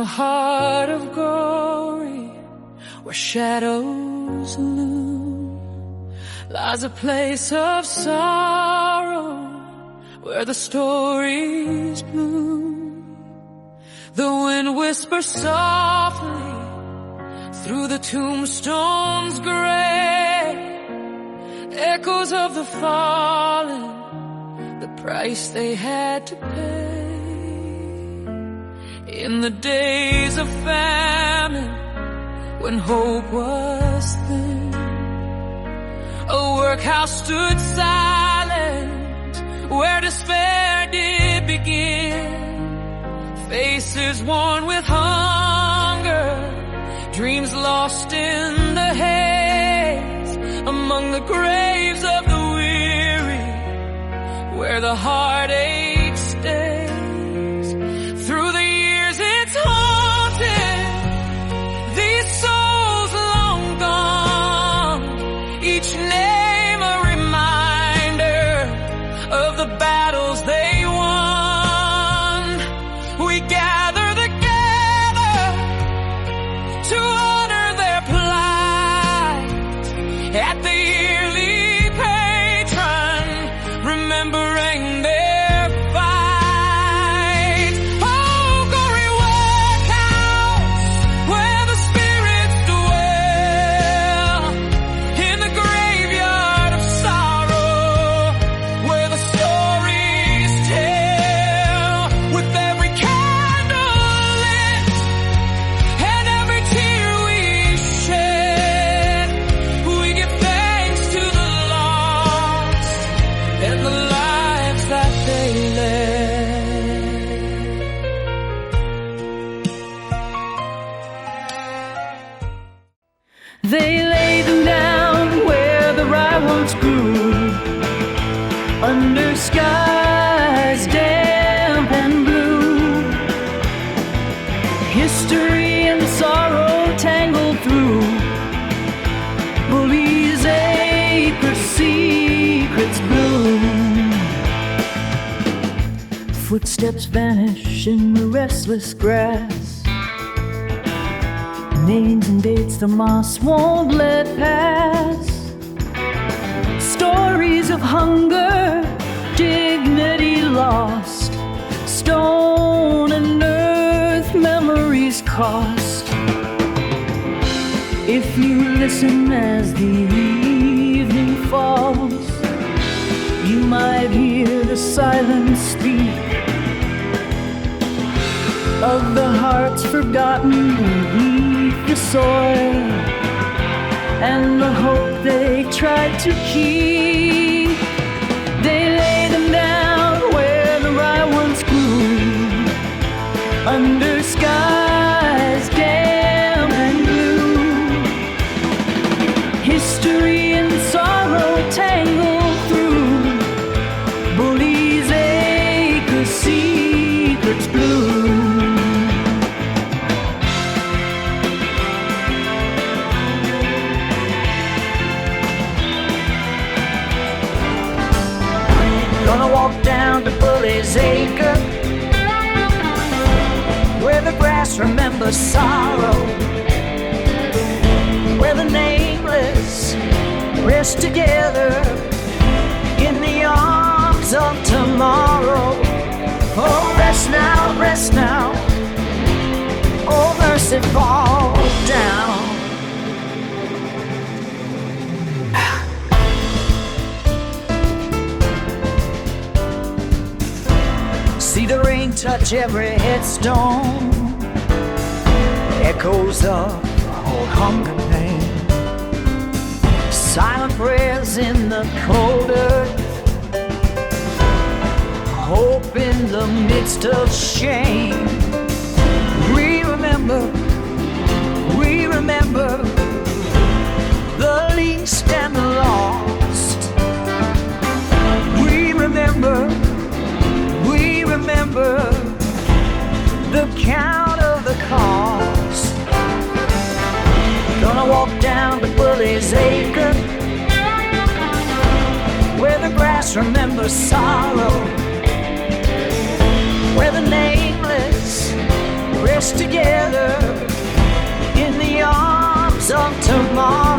the heart of glory, where shadows loom, lies a place of sorrow, where the stories bloom. The wind whispers softly through the tombstones gray, echoes of the fallen, the price they had to pay. In the days of famine, when hope was thin, a workhouse stood silent where despair did begin. Faces worn with hunger, dreams lost in the haze, among the graves of the weary, where the heartache stays. Through the years it's haunted these souls long gone, each name a reminder of the battles they won. We gather together to honor their plight at the yearly patron, remembering their fight. Oh, gory workhouse, where the spirits dwell, in the graveyard of sorrow, where the stories tell. With every candle lit and every tear we shed, we give thanks to the lost and the lives that they led. They lay them down where the rye once grew, under skies damp and blue. History and sorrow tangled through, Bully's acre secrets bloom. Footsteps vanish in the restless grass, names and dates the moss won't let pass. Stories of hunger, dignity lost, stone and earth memories cost. If you listen as the evening falls, you might hear the silence speak of the hearts forgotten beneath the soil, and the hope they tried to keep. They lay them down where the rye once grew, under skies damp and blue. History and sorrow tangled through, Bully's acre secrets bloom. Gonna walk down to Bully's acre, where the grass remembers sorrow, where the nameless rest together in the arms of tomorrow. Oh, rest now, oh mercy, fall down. See the rain touch every headstone, echoes of old hunger pain, silent prayers in the cold earth, hope in the midst of shame. We remember the least and the lost. We remember the count of the cost. Gonna walk down to Bully's acre, where the grass remembers sorrow, where the nameless us together in the arms of tomorrow.